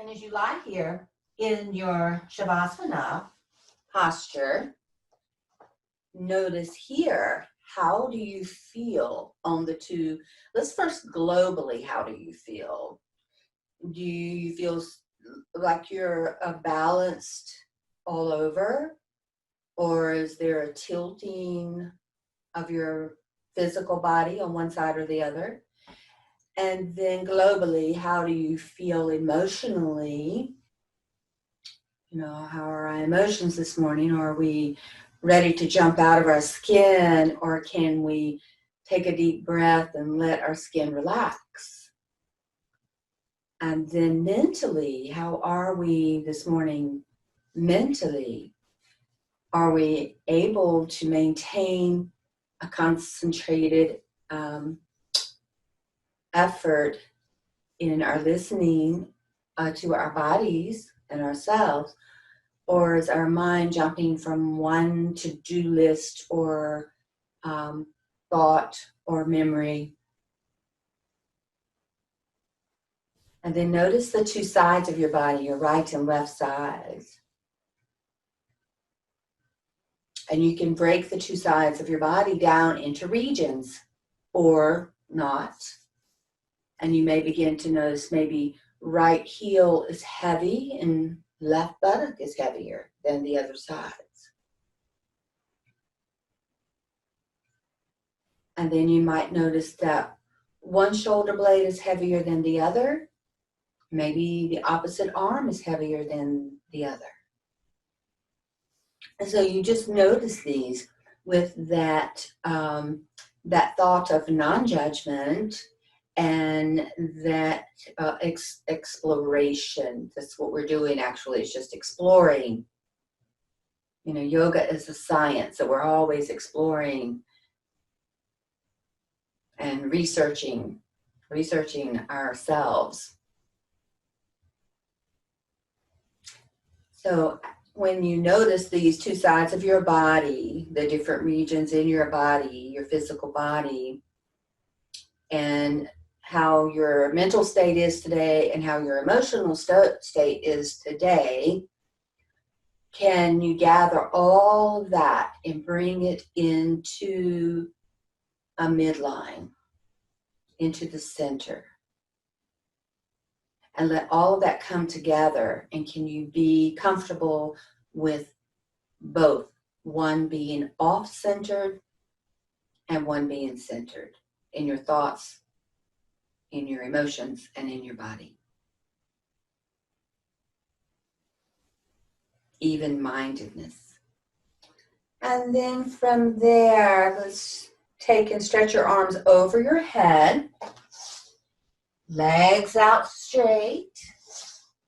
And as you lie here in your Shavasana posture, notice here, how do you feel on the two? Let's first globally, how do you feel? Do you feel like you're balanced all over? Or is there a tilting of your physical body on one side or the other? And then globally, how do you feel emotionally? You know, how are our emotions this morning? Are we ready to jump out of our skin, or can we take a deep breath and let our skin relax? And then mentally, how are we this morning mentally? Are we able to maintain a concentrated effort in our listening to our bodies and ourselves? Or is our mind jumping from one to-do list or thought or memory? And then notice the two sides of your body, your right and left sides. And you can break the two sides of your body down into regions or not. And you may begin to notice maybe right heel is heavy and left buttock is heavier than the other sides. And then you might notice that one shoulder blade is heavier than the other. Maybe the opposite arm is heavier than the other. And so you just notice these with that, that thought of non-judgment and that exploration. That's what we're doing actually, is just exploring. You know, yoga is a science, so we're always exploring and researching ourselves. So when you notice these two sides of your body, the different regions in your body, your physical body, and how your mental state is today and how your emotional state is today, can you gather all of that and bring it into a midline, into the center? And let all of that come together. And can you be comfortable with both, one being off-centered and one being centered in your thoughts, in your emotions, and in your body? Even-mindedness. And then from there, let's take and stretch your arms over your head. Legs out straight.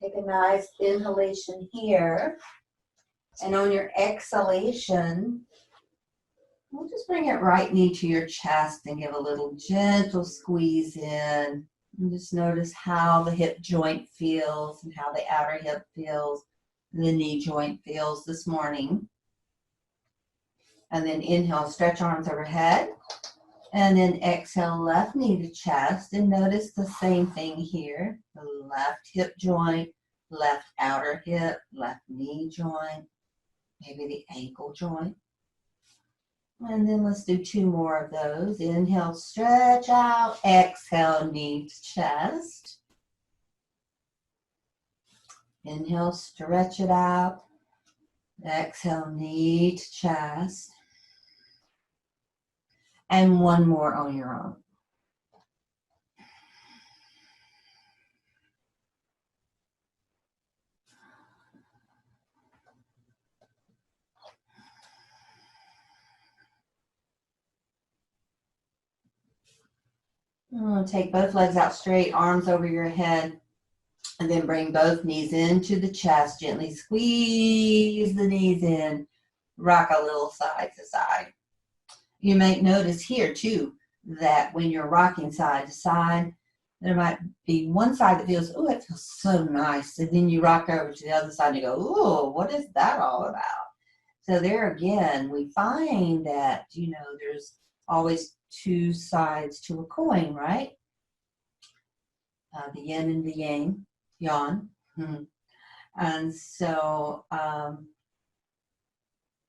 Take a nice inhalation here. And on your exhalation, we'll just bring it right knee to your chest and give a little gentle squeeze in. And just notice how the hip joint feels and how the outer hip feels, and the knee joint feels this morning. And then inhale, stretch arms overhead. And then exhale, left knee to chest. And notice the same thing here. The left hip joint, left outer hip, left knee joint, maybe the ankle joint. And then let's do two more of those. Inhale, stretch out. Exhale, knee to chest. Inhale, stretch it out. Exhale, knee to chest. And one more on your own. Take both legs out straight, arms over your head, and then bring both knees into the chest. Gently squeeze the knees in. Rock a little side to side. You might notice here too that when you're rocking side to side, there might be one side that feels, oh, it feels so nice. And then you rock over to the other side and you go, oh, what is that all about? So there again, we find that, you know, there's always two sides to a coin, right? The yin and the yang. And so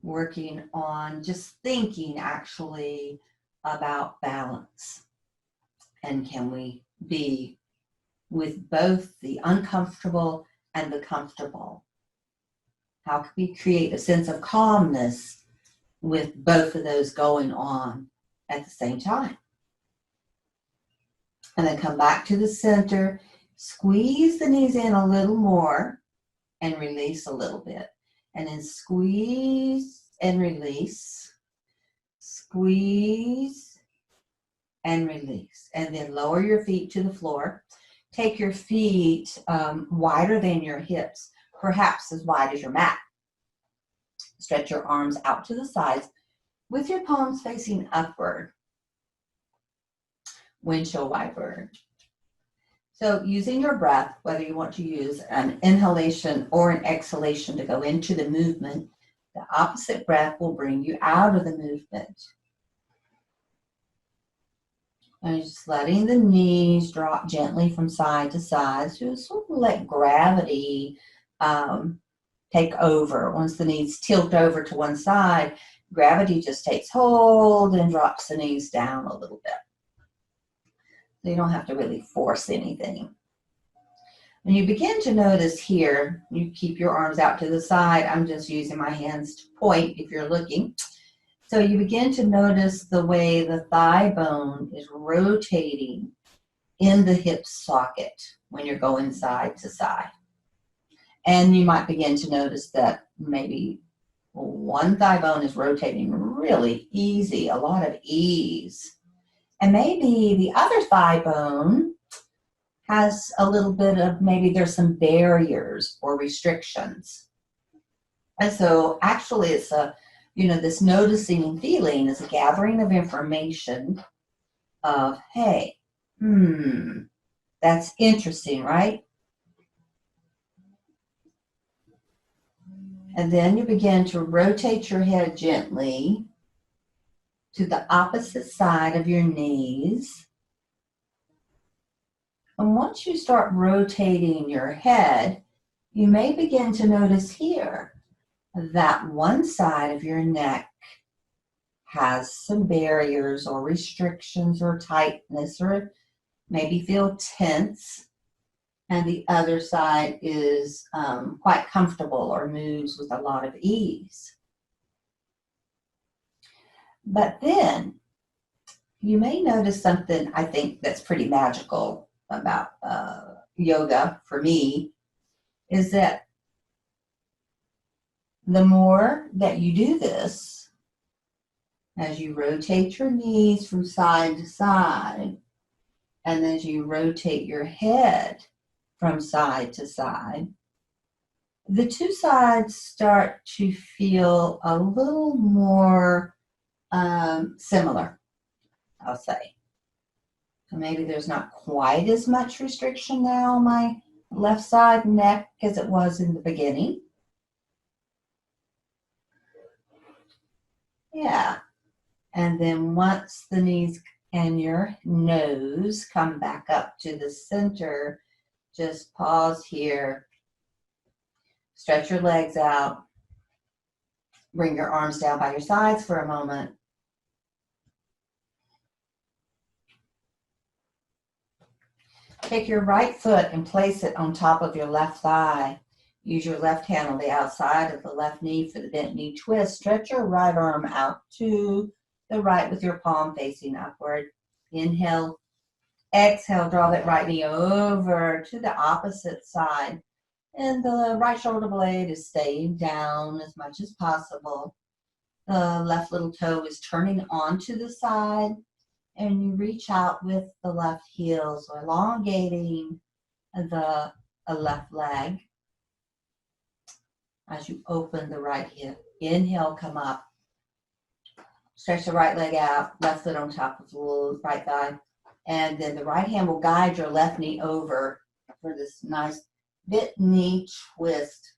working on just thinking actually about balance, and can we be with both the uncomfortable and the comfortable? How can we create a sense of calmness with both of those going on at the same time? And then come back to the center, squeeze the knees in a little more and release a little bit. And then squeeze and release, squeeze and release. And then lower your feet to the floor. Take your feet wider than your hips, perhaps as wide as your mat. Stretch your arms out to the sides with your palms facing upward. Windshield wiper. So using your breath, whether you want to use an inhalation or an exhalation to go into the movement, the opposite breath will bring you out of the movement. And just letting the knees drop gently from side to side. So sort of let gravity take over. Once the knees tilt over to one side, gravity just takes hold and drops the knees down a little bit. So you don't have to really force anything. When you begin to notice here, you keep your arms out to the side. I'm just using my hands to point if you're looking. So you begin to notice the way the thigh bone is rotating in the hip socket when you're going side to side. And you might begin to notice that maybe one thigh bone is rotating really easy, a lot of ease. And maybe the other thigh bone has a little bit of, maybe there's some barriers or restrictions. And so actually it's this noticing and feeling is a gathering of information of, hey, that's interesting, right? And then you begin to rotate your head gently to the opposite side of your knees. And once you start rotating your head, you may begin to notice here that one side of your neck has some barriers or restrictions or tightness, or maybe feel tense, and the other side is quite comfortable or moves with a lot of ease. But then you may notice something I think that's pretty magical about yoga for me, is that the more that you do this, as you rotate your knees from side to side, and as you rotate your head from side to side, the two sides start to feel a little more similar, I'll say. So maybe there's not quite as much restriction now on my left side neck as it was in the beginning. Yeah. And then once the knees and your nose come back up to the center, just pause here. Stretch your legs out. Bring your arms down by your sides for a moment. Take your right foot and place it on top of your left thigh. Use your left hand on the outside of the left knee for the bent knee twist. Stretch your right arm out to the right with your palm facing upward. Inhale. Exhale, draw that right knee over to the opposite side. And the right shoulder blade is staying down as much as possible. The left little toe is turning onto the side. And you reach out with the left heel, so elongating the left leg. As you open the right hip, inhale, come up. Stretch the right leg out, left foot on top of the right thigh. And then the right hand will guide your left knee over for this nice bent knee twist.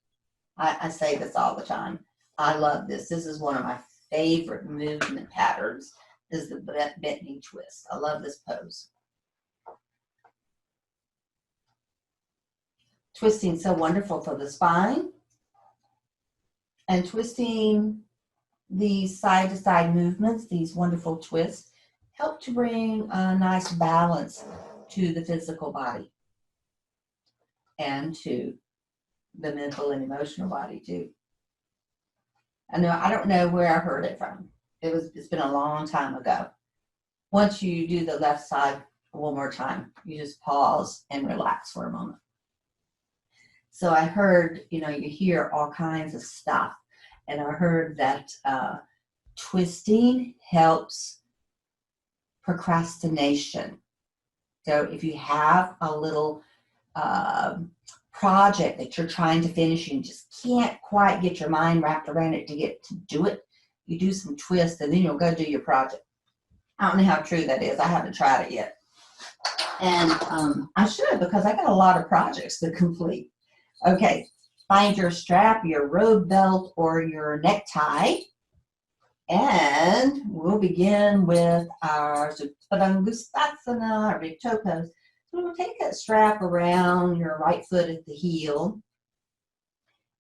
I say this all the time. I love this. This is one of my favorite movement patterns, is the bent knee twist. I love this pose. twisting so wonderful for the spine. And twisting these side-to-side movements, these wonderful twists, help to bring a nice balance to the physical body and to the mental and emotional body too. I don't know where I heard it from. It's been a long time ago. Once you do the left side one more time, you just pause and relax for a moment. So I heard, you hear all kinds of stuff. And I heard that twisting helps procrastination. So if you have a little project that you're trying to finish and you just can't quite get your mind wrapped around it to get to do it, you do some twists and then you'll go do your project. I don't know how true that is. I haven't tried it yet. And I should, because I got a lot of projects to complete. Okay, find your strap, your robe belt, or your necktie. And we'll begin with our Tadasana, our big toe pose. So we'll take that strap around your right foot at the heel.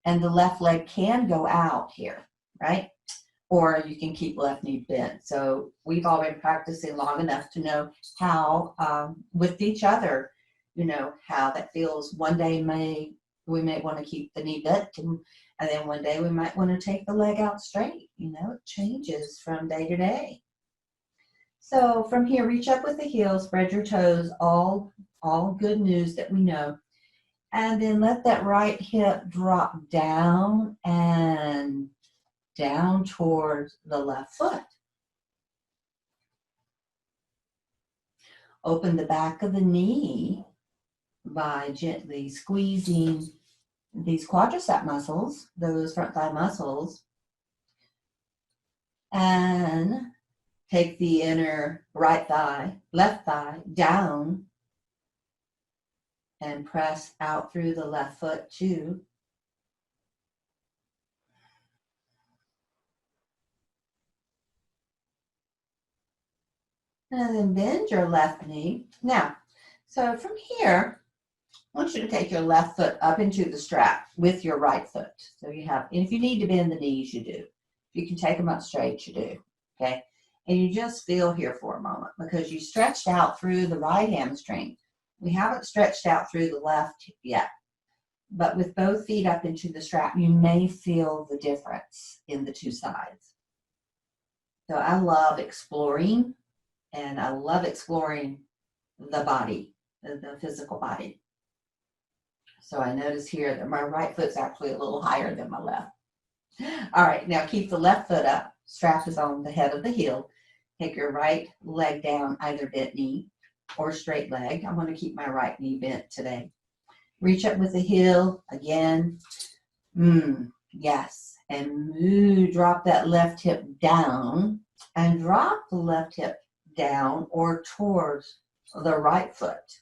And the left leg can go out here, right? Or you can keep left knee bent. So we've all been practicing long enough to know how, with each other, how that feels. One day we may want to keep the knee bent, and then one day we might want to take the leg out straight. It changes from day to day. So from here, reach up with the heel, spread your toes, all good news that we know. And then let that right hip drop down and down towards the left foot. Open the back of the knee by gently squeezing these quadricep muscles, those front thigh muscles, and take the inner right thigh, left thigh down and press out through the left foot too. And then bend your left knee. Now, so from here, I want you to take your left foot up into the strap with your right foot. So you have, and if you need to bend the knees, you do. If you can take them up straight, you do. Okay? And you just feel here for a moment because you stretched out through the right hamstring. We haven't stretched out through the left yet. But with both feet up into the strap, you may feel the difference in the two sides. So I love exploring, and I love exploring the body, the physical body. So I notice here that my right foot's actually a little higher than my left. All right, now keep the left foot up. Strap is on the head of the heel. Take your right leg down, either bent knee or straight leg. I'm going to keep my right knee bent today. Reach up with the heel again. Yes. And drop that left hip down and drop the left hip down or towards the right foot.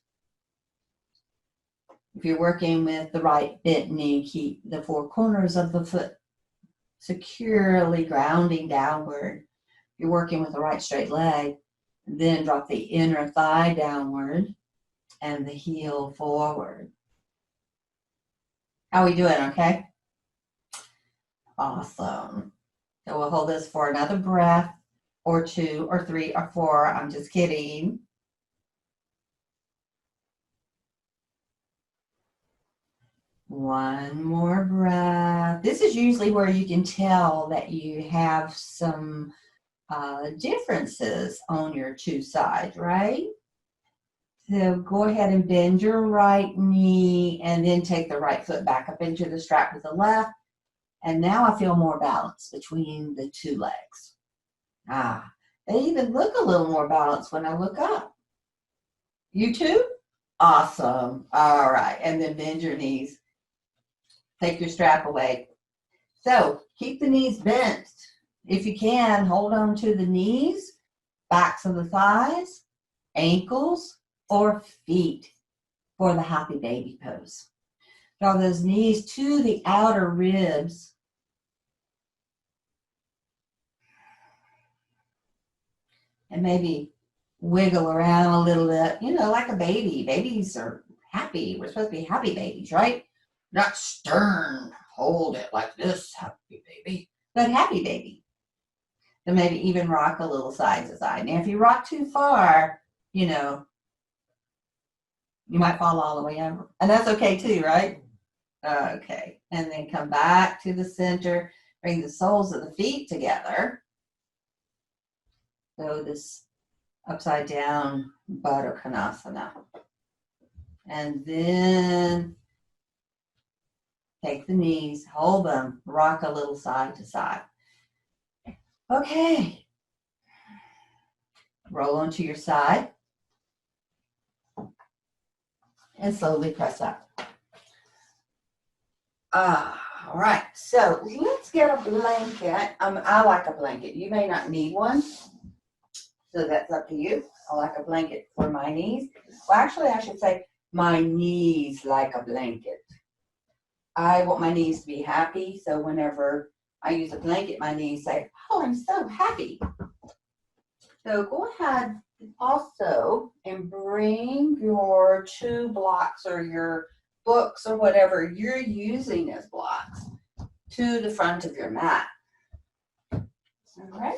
If you're working with the right bent knee, keep the four corners of the foot securely grounding downward. If you're working with the right straight leg, then drop the inner thigh downward and the heel forward. How are we doing, okay? Awesome. So we'll hold this for another breath or two or three or four. I'm just kidding. One more breath. This is usually where you can tell that you have some differences on your two sides, right? So go ahead and bend your right knee and then take the right foot back up into the strap with the left. And now I feel more balance between the two legs. They even look a little more balanced when I look up. You too? Awesome. All right. And then bend your knees. Take your strap away. So keep the knees bent. If you can, hold on to the knees, backs of the thighs, ankles, or feet for the happy baby pose. Draw those knees to the outer ribs. And maybe wiggle around a little bit, like a baby. Babies are happy. We're supposed to be happy babies, right? Not stern, hold it like this, happy baby, but happy baby. And maybe even rock a little side to side. Now, if you rock too far, you know, you might fall all the way over. And that's okay too, right? Okay. And then come back to the center. Bring the soles of the feet together. So this upside down Baddha Konasana. And then take the knees, hold them, rock a little side to side. Okay. Roll onto your side. And slowly press up. All right, so let's get a blanket. I like a blanket. You may not need one, so that's up to you. I like a blanket for my knees. Well, actually, I should say my knees like a blanket. I want my knees to be happy, so whenever I use a blanket, my knees say, oh, I'm so happy. So go ahead also and bring your 2 blocks or your books or whatever you're using as blocks to the front of your mat. All right.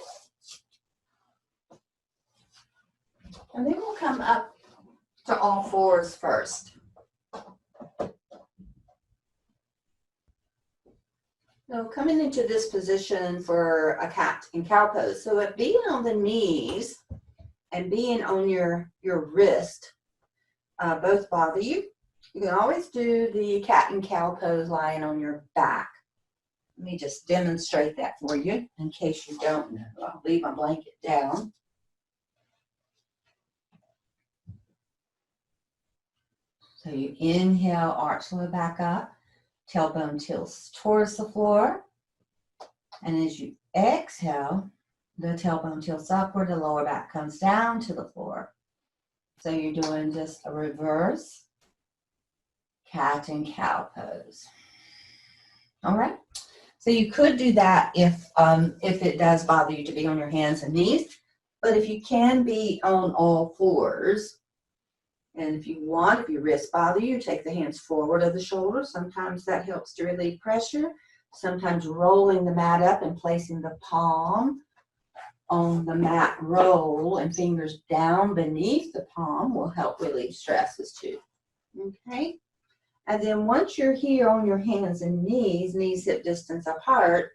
And then we'll come up to all fours first. So coming into this position for a cat and cow pose. So if being on the knees and being on your wrist both bother you, you can always do the cat and cow pose lying on your back. Let me just demonstrate that for you in case you don't know. I'll leave my blanket down. So you inhale, arch the back up, tailbone tilts towards the floor. And as you exhale, the tailbone tilts upward, the lower back comes down to the floor. So you're doing just a reverse cat and cow pose. All right. So you could do that if it does bother you to be on your hands and knees. But if you can be on all fours, and if you want, if your wrists bother you, take the hands forward of the shoulders. Sometimes that helps to relieve pressure. Sometimes rolling the mat up and placing the palm on the mat roll and fingers down beneath the palm will help relieve stresses too. Okay? And then once you're here on your hands and knees hip distance apart,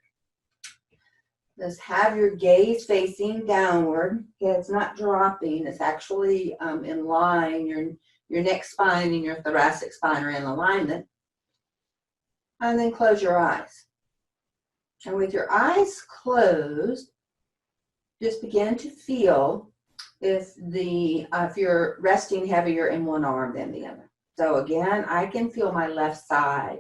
just have your gaze facing downward. Okay, it's not dropping, it's actually in line. Your neck spine and your thoracic spine are in alignment. And then close your eyes. And with your eyes closed, just begin to feel if you're resting heavier in one arm than the other. So again, I can feel my left side.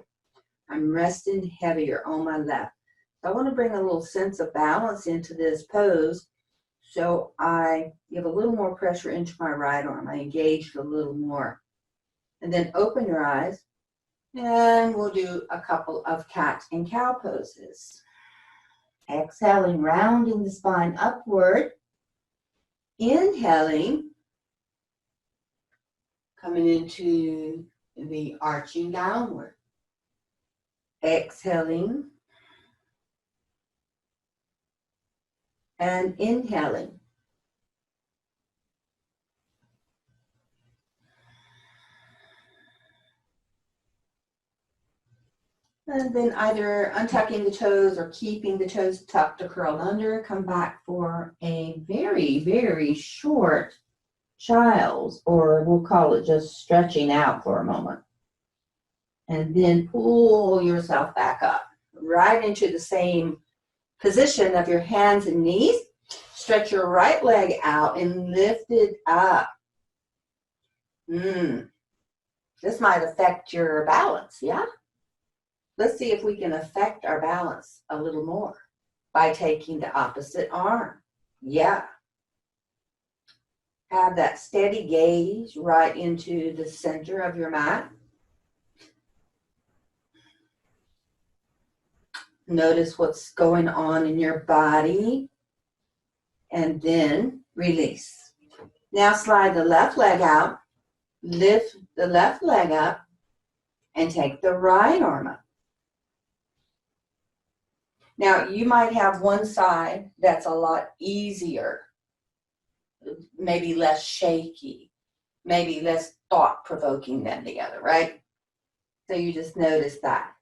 I'm resting heavier on my left. So I want to bring a little sense of balance into this pose. So I give a little more pressure into my right arm. I engage a little more. And then open your eyes. And we'll do a couple of cat and cow poses. Exhaling, rounding the spine upward. Inhaling. Coming into the arching downward. Exhaling. And inhaling. And then either untucking the toes or keeping the toes tucked or curled under. Come back for a very, very short child's, or we'll call it just stretching out for a moment. And then pull yourself back up, right into the same position of your hands and knees. Stretch your right leg out and lift it up. This might affect your balance, yeah? Let's see if we can affect our balance a little more by taking the opposite arm. Yeah. Have that steady gaze right into the center of your mat. Notice what's going on in your body. And then release. Now slide the left leg out. Lift the left leg up And take the right arm up. Now, you might have one side that's a lot easier, maybe less shaky, maybe less thought-provoking than the other, right? So you just notice that,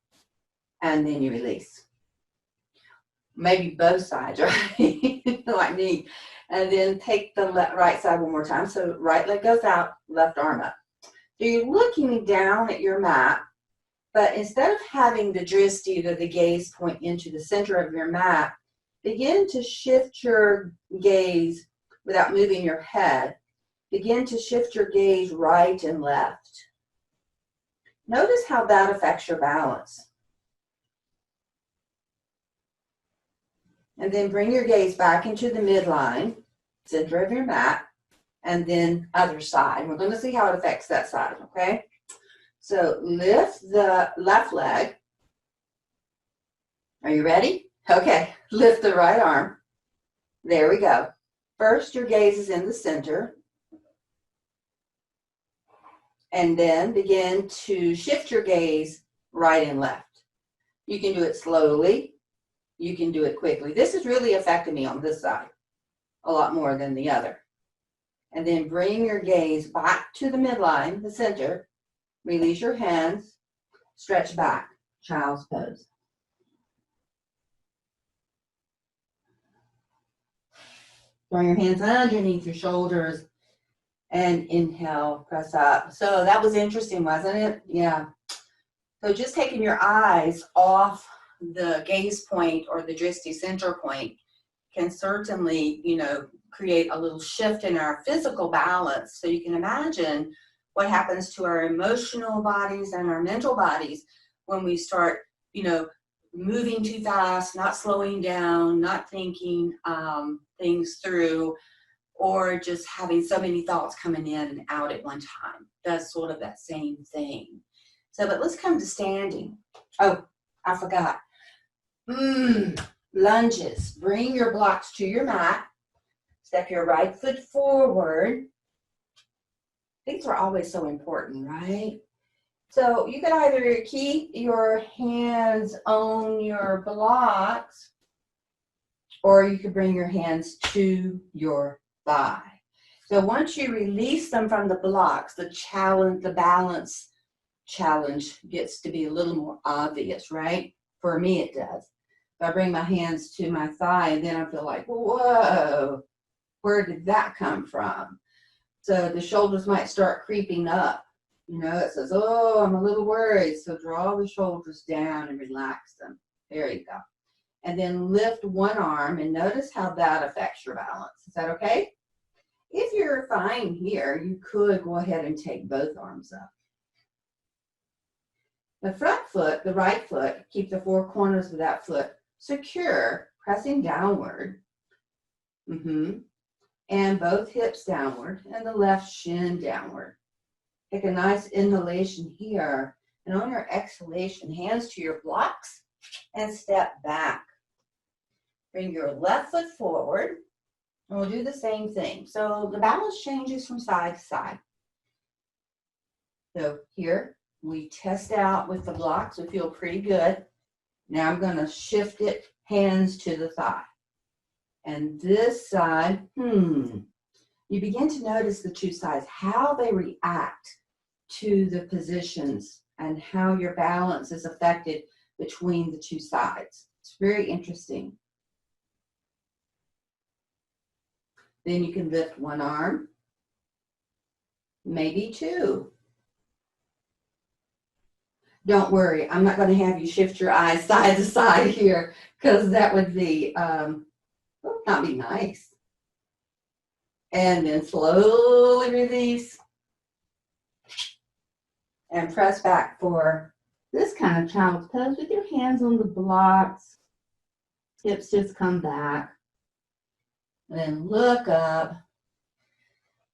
and then you release. Maybe both sides, right? Like me. And then take the right side one more time. So right leg goes out, left arm up. So you're looking down at your mat, but instead of having the drishti, or the gaze, point into the center of your mat, begin to shift your gaze without moving your head. Begin to shift your gaze right and left. Notice how that affects your balance. And then bring your gaze back into the midline, center of your mat, and then other side. We're going to see how it affects that side, okay? So lift the left leg. Are you ready? Okay, lift the right arm. There we go. First, your gaze is in the center. And then begin to shift your gaze right and left. You can do it slowly. You can do it quickly. This has really affected me on this side a lot more than the other. And then bring your gaze back to the midline, the center. Release your hands. Stretch back. Child's pose. Throw your hands underneath your shoulders. And inhale, press up. So that was interesting, wasn't it? Yeah. So just taking your eyes off the gaze point or the drishti center point can certainly, create a little shift in our physical balance. So you can imagine what happens to our emotional bodies and our mental bodies when we start, moving too fast, not slowing down, not thinking things through, or just having so many thoughts coming in and out at one time. That's sort of that same thing. So, but let's come to standing. Oh, I forgot. Lunges. Bring your blocks to your mat. Step your right foot forward. These are always so important, right? So you could either keep your hands on your blocks, or you could bring your hands to your thigh. So once you release them from the blocks, the balance challenge gets to be a little more obvious, right? For me, it does. If I bring my hands to my thigh, and then I feel like, whoa, where did that come from? So the shoulders might start creeping up. It says, oh, I'm a little worried. So draw the shoulders down and relax them. There you go. And then lift one arm and notice how that affects your balance. Is that okay? If you're fine here, you could go ahead and take both arms up. The front foot, the right foot, keep the four corners of that foot secure, pressing downward. And both hips downward and the left shin downward. Take a nice inhalation here. And on your exhalation, hands to your blocks and step back. Bring your left foot forward, and we'll do the same thing. So the balance changes from side to side. So here, we test out with the blocks. We feel pretty good. Now I'm going to shift it, hands to the thigh. And this side, you begin to notice the two sides, how they react to the positions and how your balance is affected between the two sides. It's very interesting. Then you can lift one arm, maybe two. Don't worry, I'm not going to have you shift your eyes side to side here, because that would be, not be nice. And then slowly release. And press back for this kind of child's pose with your hands on the blocks. Hips just come back. And then look up.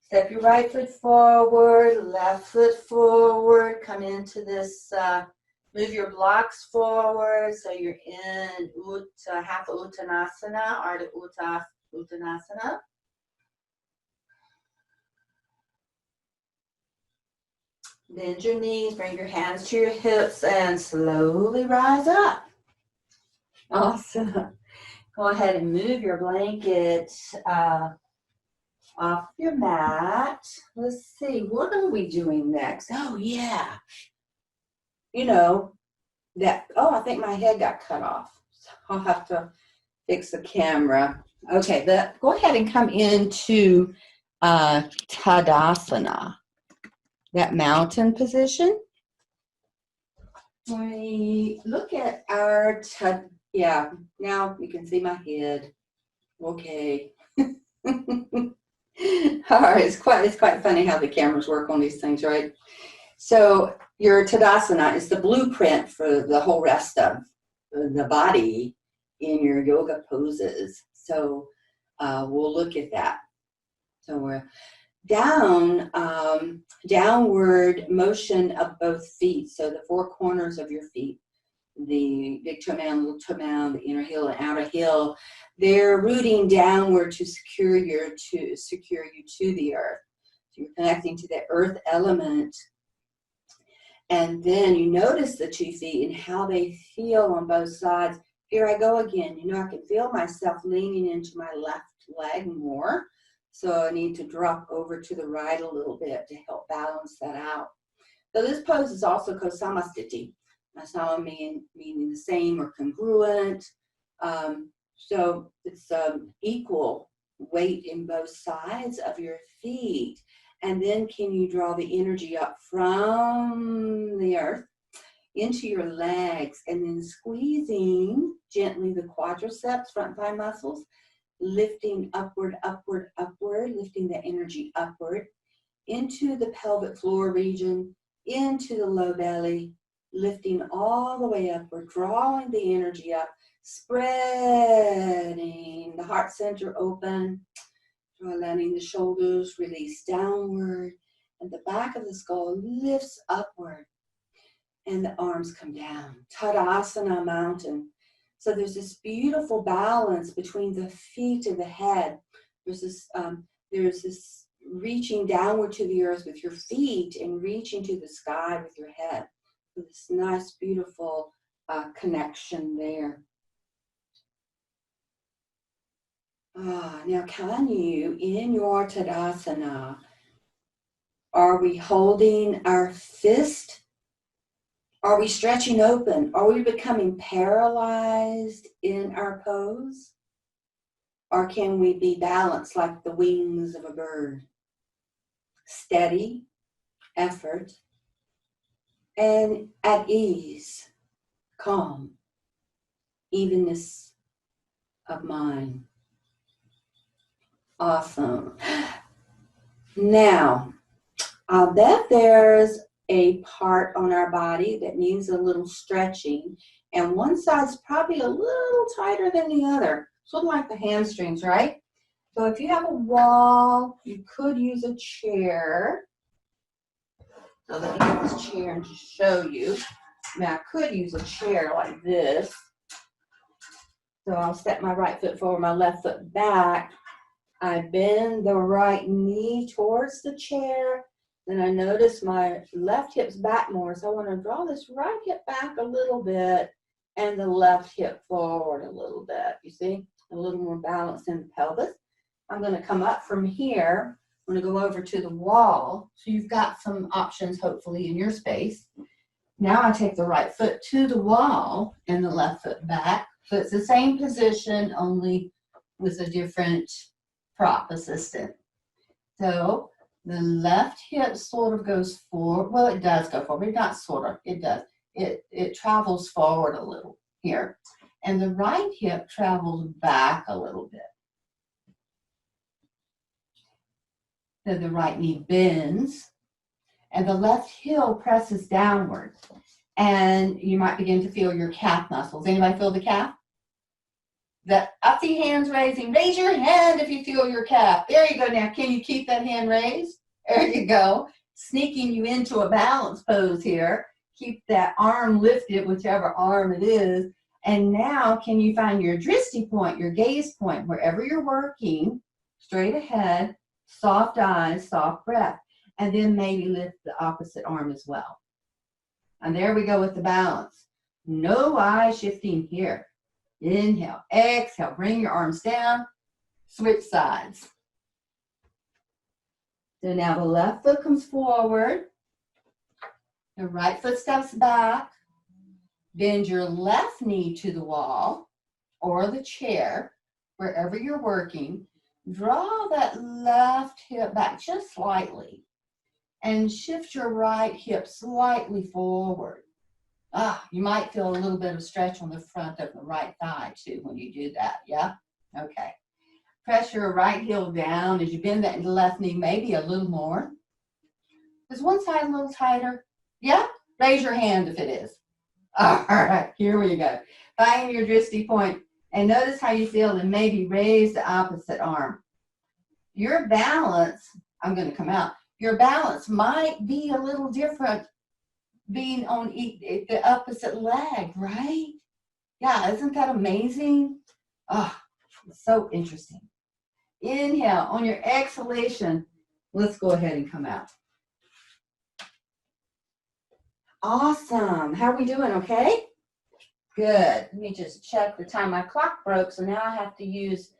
Step your right foot forward, left foot forward. Come into this, move your blocks forward so you're in half Uttanasana, or the Uttanasana. Bend your knees, bring your hands to your hips, and slowly rise up. Awesome. Go ahead and move your blanket off your mat. Let's see, what are we doing next? Oh, yeah. You know, I think my head got cut off. So I'll have to fix the camera. Okay, go ahead and come into Tadasana, that mountain position. We look at our, now you can see my head. Okay. All right, it's quite funny how the cameras work on these things, right? So your Tadasana is the blueprint for the whole rest of the body in your yoga poses. So we'll look at that. So we're downward motion of both feet. So the four corners of your feet, the big toe mound, little toe mound, the inner heel and outer heel, they're rooting downward to secure you to the earth. So you're connecting to the earth element. And then you notice the 2 feet and how they feel on both sides. Here I go again. You know, I can feel myself leaning into my left leg more. So I need to drop over to the right a little bit to help balance that out. So this pose is also called samasthiti. Sama meaning the same or congruent. So it's equal weight in both sides of your feet. And then can you draw the energy up from the earth into your legs and then squeezing gently the quadriceps, front thigh muscles, lifting upward, upward, upward, lifting the energy upward into the pelvic floor region, into the low belly, lifting all the way upward, drawing the energy up, spreading the heart center open, letting the shoulders release downward, and the back of the skull lifts upward, and the arms come down. Tadasana, mountain. So there's this beautiful balance between the feet and the head. There's this reaching downward to the earth with your feet and reaching to the sky with your head. So this nice, beautiful connection there. Now can you, in your Tadasana, are we holding our fist? Are we stretching open? Are we becoming paralyzed in our pose? Or can we be balanced like the wings of a bird? Steady, effort, and at ease, calm, evenness of mind. Awesome. Now, I bet there's a part on our body that needs a little stretching, and one side's probably a little tighter than the other, sort of like the hamstrings, right? So if you have a wall, you could use a chair. So let me get this chair and just show you. Now I could use a chair like this. So I'll step my right foot forward, my left foot back. I bend the right knee towards the chair. Then I notice my left hip's back more. So I want to draw this right hip back a little bit and the left hip forward a little bit. You see? A little more balance in the pelvis. I'm going to come up from here. I'm going to go over to the wall. So you've got some options, hopefully, in your space. Now I take the right foot to the wall and the left foot back. So it's the same position, only with a different prop assistant. So the left hip sort of goes forward. Well, it does go forward, not sort of, it does. It travels forward a little here. And the right hip travels back a little bit. Then the right knee bends and the left heel presses downward. And you might begin to feel your calf muscles. Anybody feel the calf? I see hands raising. Raise your hand if you feel your calf. There you go. Now, can you keep that hand raised? There you go. Sneaking you into a balance pose here. Keep that arm lifted, whichever arm it is. And now, can you find your drishti point, your gaze point, wherever you're working, straight ahead, soft eyes, soft breath. And then maybe lift the opposite arm as well. And there we go with the balance. No eye shifting here. Inhale, exhale, bring your arms down, switch sides. So now the left foot comes forward, the right foot steps back, bend your left knee to the wall or the chair, wherever you're working. Draw that left hip back just slightly and shift your right hip slightly forward. You might feel a little bit of stretch on the front of the right thigh too when you do that, yeah? Okay. Press your right heel down as you bend that left knee maybe a little more. Is one side a little tighter? Yeah? Raise your hand if it is. All right, here we go. Find your drishti point and notice how you feel and maybe raise the opposite arm. Your balance, I'm going to come out, your balance might be a little different being on the opposite leg, right? Yeah, isn't that amazing? It's so interesting. Inhale. On your exhalation, let's go ahead and come out. Awesome. How are we doing? Okay? Good. Let me just check the time. My clock broke, so now I have to use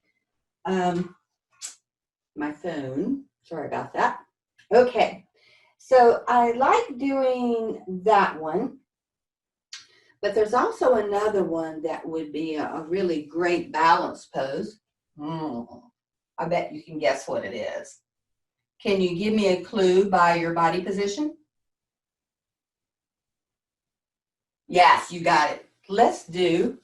my phone. Sorry about that. Okay. So I like doing that one, but there's also another one that would be a really great balance pose. I bet you can guess what it is. Can you give me a clue by your body position? Yes, you got it. Let's do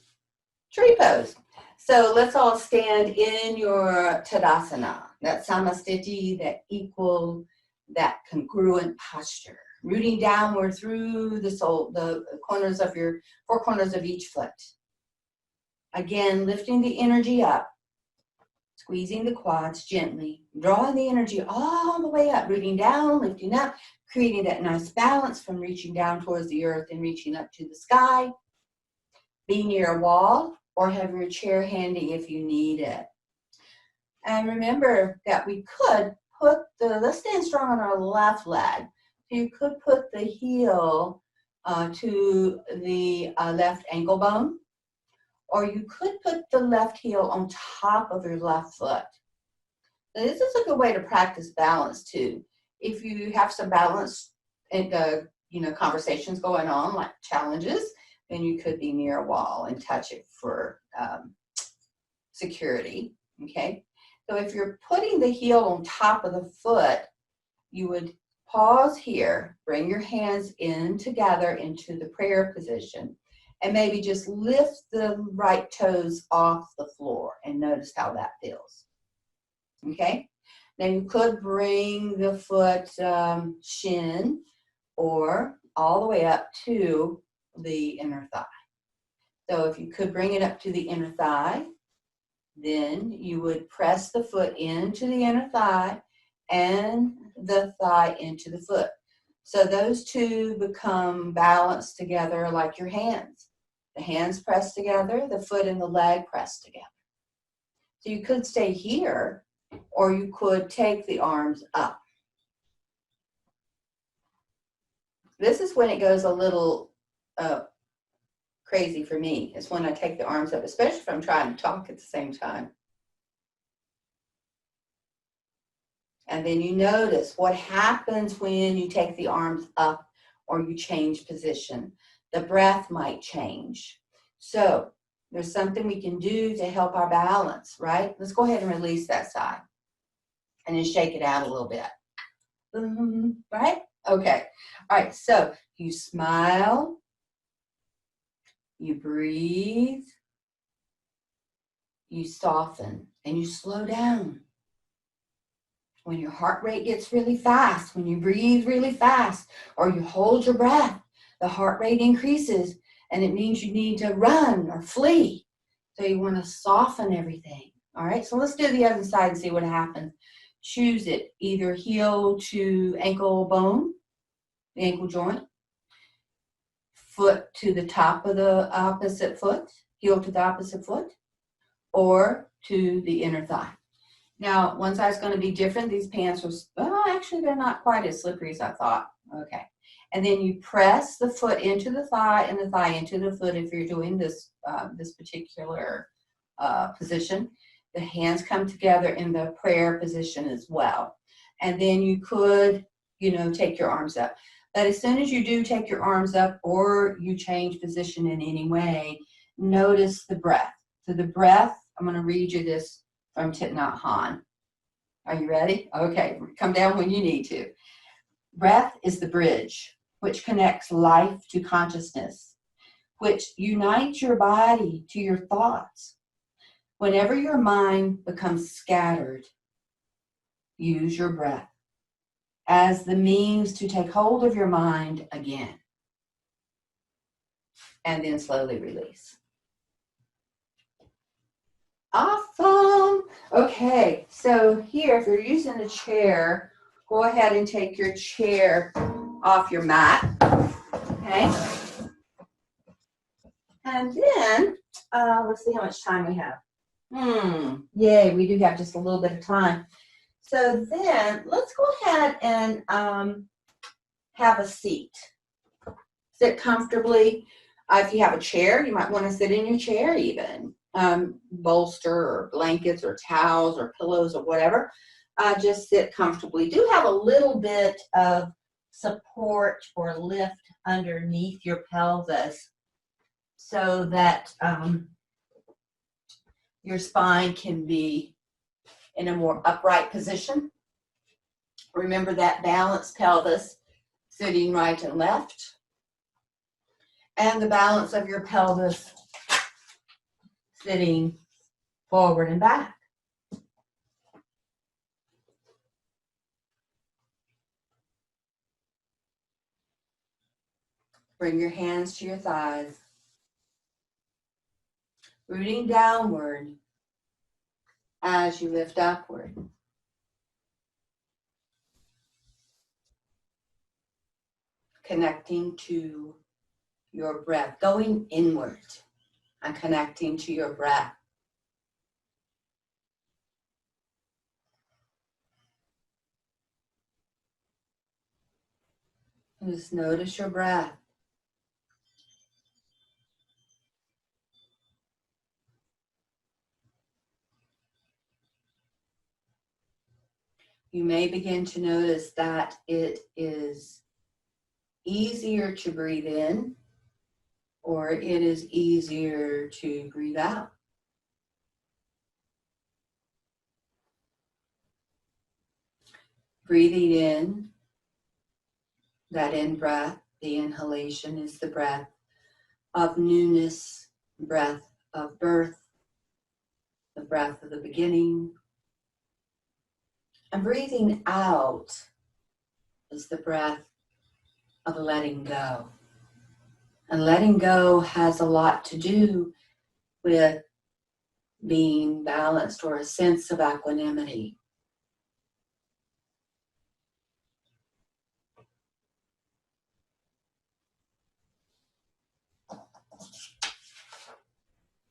tree pose. So let's all stand in your Tadasana, that Samastiti, that equal, that congruent posture, rooting downward through the sole, the corners of your four corners of each foot. Again, lifting the energy up, squeezing the quads gently, drawing the energy all the way up, rooting down, lifting up, creating that nice balance from reaching down towards the earth and reaching up to the sky. Be near a wall or have your chair handy if you need it. And remember that we could put let's stand strong on our left leg. So you could put the heel to the left ankle bone, or you could put the left heel on top of your left foot. Now, this is a good way to practice balance too. If you have some balance and conversations going on, like challenges, then you could be near a wall and touch it for security. Okay. So if you're putting the heel on top of the foot, you would pause here, bring your hands in together into the prayer position, and maybe just lift the right toes off the floor and notice how that feels. Okay? Now you could bring the foot shin or all the way up to the inner thigh. So if you could bring it up to the inner thigh, then you would press the foot into the inner thigh and the thigh into the foot. So those two become balanced together like your hands. The hands press together, the foot and the leg press together. So you could stay here, or you could take the arms up. This is when it goes a little crazy for me. It's when I take the arms up, especially if I'm trying to talk at the same time. And then you notice what happens when you take the arms up or you change position. The breath might change. So there's something we can do to help our balance, right? Let's go ahead and release that side and then shake it out a little bit. Right? Okay. All right. So you smile, you breathe, you soften, and you slow down. When your heart rate gets really fast, when you breathe really fast, or you hold your breath, the heart rate increases, and it means you need to run or flee. So you want to soften everything. All right, so let's do the other side and see what happens. Choose it, either heel to ankle bone, the ankle joint, foot to the top of the opposite foot, heel to the opposite foot, or to the inner thigh. Now, one side's going to be different. These pants are, oh, actually, they're not quite as slippery as I thought. Okay. And then you press the foot into the thigh and the thigh into the foot if you're doing this, this particular position. The hands come together in the prayer position as well. And then you could, you know, take your arms up. But as soon as you do take your arms up or you change position in any way, notice the breath. So the breath, I'm going to read you this from Thich Nhat Hanh. Are you ready? Okay, come down when you need to. Breath is the bridge which connects life to consciousness, which unites your body to your thoughts. Whenever your mind becomes scattered, use your breath as the means to take hold of your mind again. And then slowly release. Awesome. Okay, so here, if you're using a chair, go ahead and take your chair off your mat. Okay. And then, let's see how much time we have. Yay, we do have just a little bit of time. So then, let's go ahead and have a seat. Sit comfortably. If you have a chair, you might want to sit in your chair even. Bolster or blankets or towels or pillows or whatever. Just sit comfortably. Do have a little bit of support or lift underneath your pelvis so that your spine can be in a more upright position. Remember that balanced pelvis sitting right and left, and the balance of your pelvis sitting forward and back. Bring your hands to your thighs, rooting downward as you lift upward. Connecting to your breath, going inward and connecting to your breath. Just notice your breath. You may begin to notice that it is easier to breathe in, or it is easier to breathe out. Breathing in, that in-breath, the inhalation is the breath of newness, breath of birth, the breath of the beginning. And breathing out is the breath of letting go. And letting go has a lot to do with being balanced or a sense of equanimity.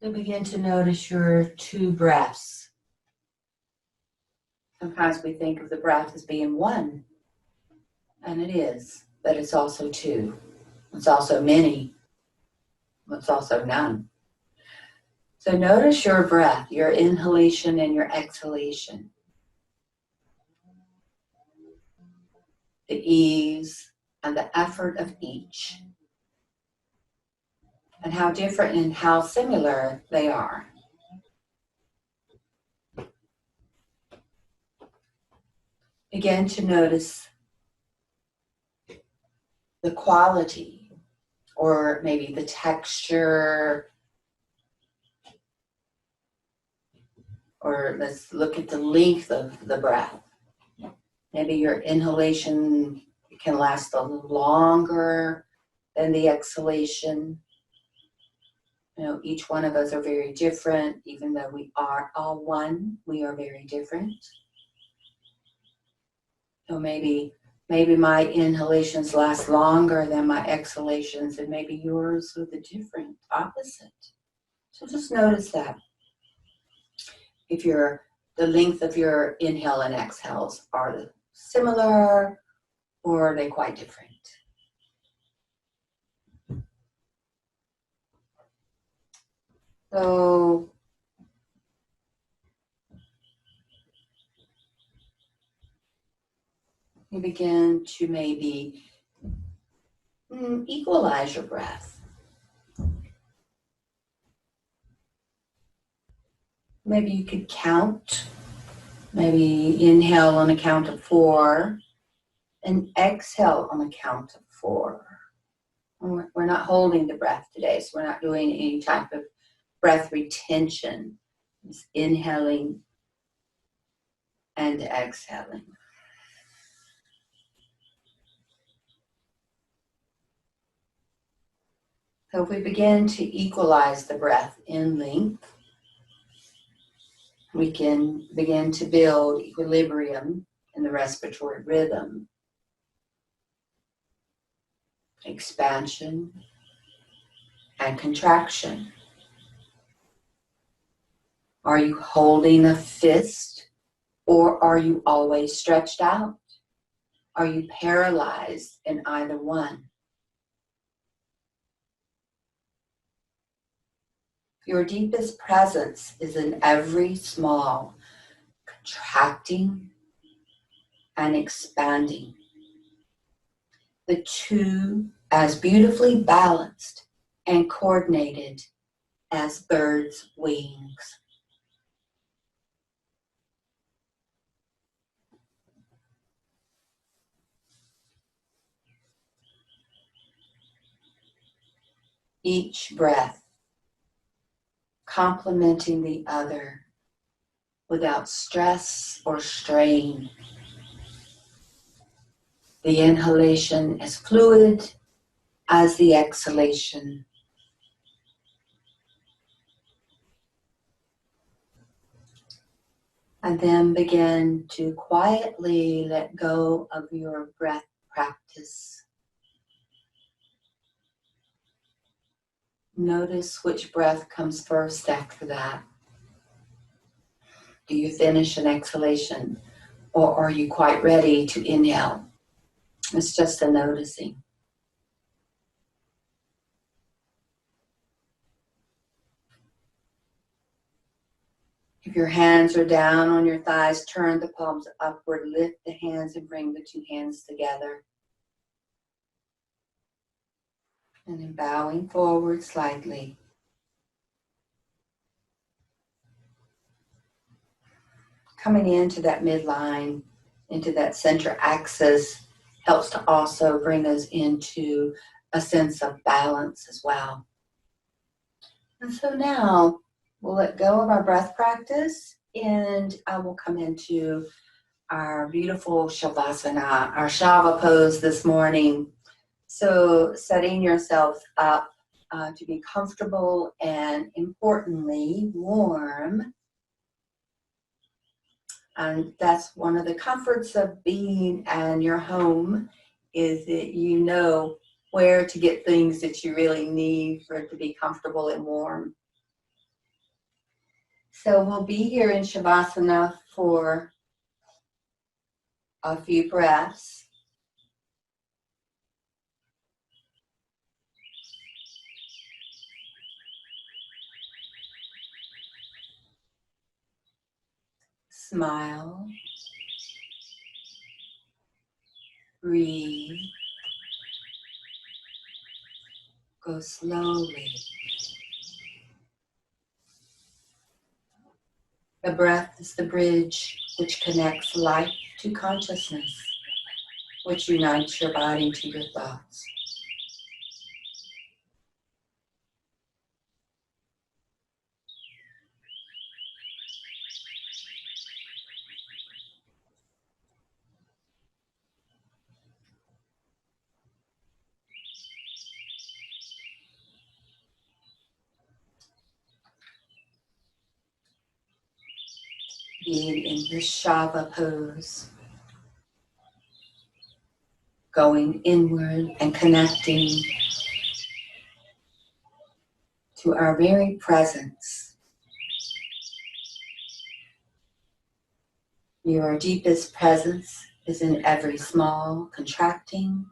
You begin to notice your two breaths. Sometimes we think of the breath as being one, and it is, but it's also two. It's also many. It's also none. So notice your breath, your inhalation and your exhalation. The ease and the effort of each. And how different and how similar they are. Begin to notice the quality, or maybe the texture, or let's look at the length of the breath. Maybe your inhalation can last a little longer than the exhalation. You know, each one of us are very different. Even though we are all one, we are very different. So maybe my inhalations last longer than my exhalations, and maybe yours with a different, opposite. So just notice that. If you're the length of your inhale and exhales, are they similar or are they quite different? So you begin to maybe equalize your breath. Maybe you could count. Maybe inhale on a count of 4 and exhale on a count of 4. We're not holding the breath today, so we're not doing any type of breath retention. It's inhaling and exhaling. So if we begin to equalize the breath in length, we can begin to build equilibrium in the respiratory rhythm. Expansion and contraction. Are you holding a fist or are you always stretched out? Are you paralyzed in either one? Your deepest presence is in every small contracting and expanding. The two as beautifully balanced and coordinated as birds' wings. Each breath complementing the other without stress or strain. The inhalation as fluid as the exhalation. And then begin to quietly let go of your breath practice. Notice which breath comes first after that. Do you finish an exhalation or are you quite ready to inhale? It's just a noticing. If your hands are down on your thighs, turn the palms upward, lift the hands and bring the two hands together. And then bowing forward slightly. Coming into that midline, into that center axis, helps to also bring us into a sense of balance as well. And so now we'll let go of our breath practice and I will come into our beautiful Shavasana, our Shava pose this morning. So setting yourself up to be comfortable and importantly warm. And that's one of the comforts of being in your home, is that you know where to get things that you really need for it to be comfortable and warm. So we'll be here in Shavasana for a few breaths. Smile. Breathe. Go slowly. The breath is the bridge which connects life to consciousness, which unites your body to your thoughts. Being in this Shava pose, going inward and connecting to our very presence. Your deepest presence is in every small contracting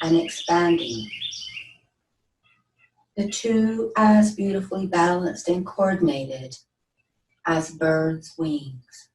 and expanding. The two as beautifully balanced and coordinated as birds' wings.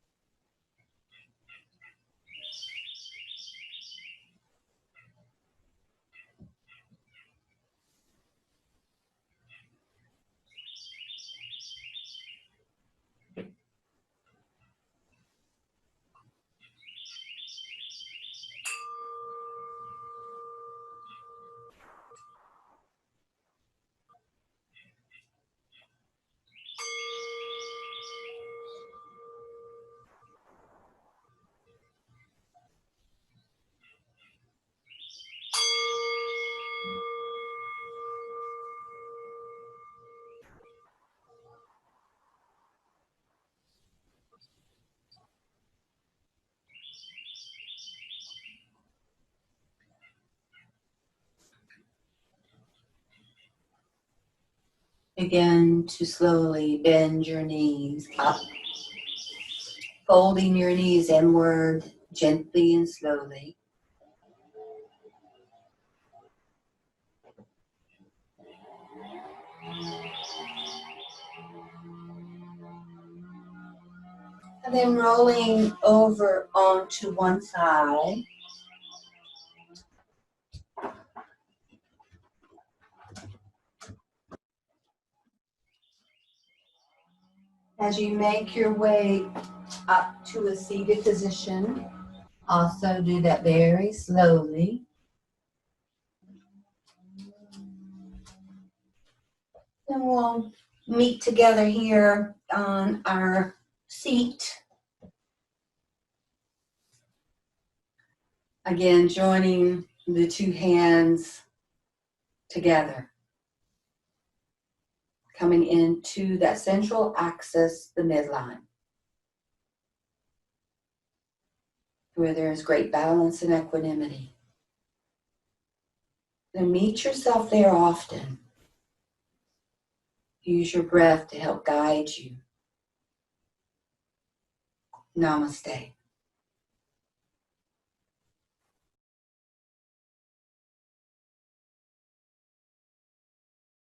Begin to slowly bend your knees up, folding your knees inward gently and slowly. And then rolling over onto one side. As you make your way up to a seated position, also do that very slowly. Then we'll meet together here on our seat. Again, joining the two hands together. Coming into that central axis, the midline, where there is great balance and equanimity. Then meet yourself there often. Use your breath to help guide you. Namaste.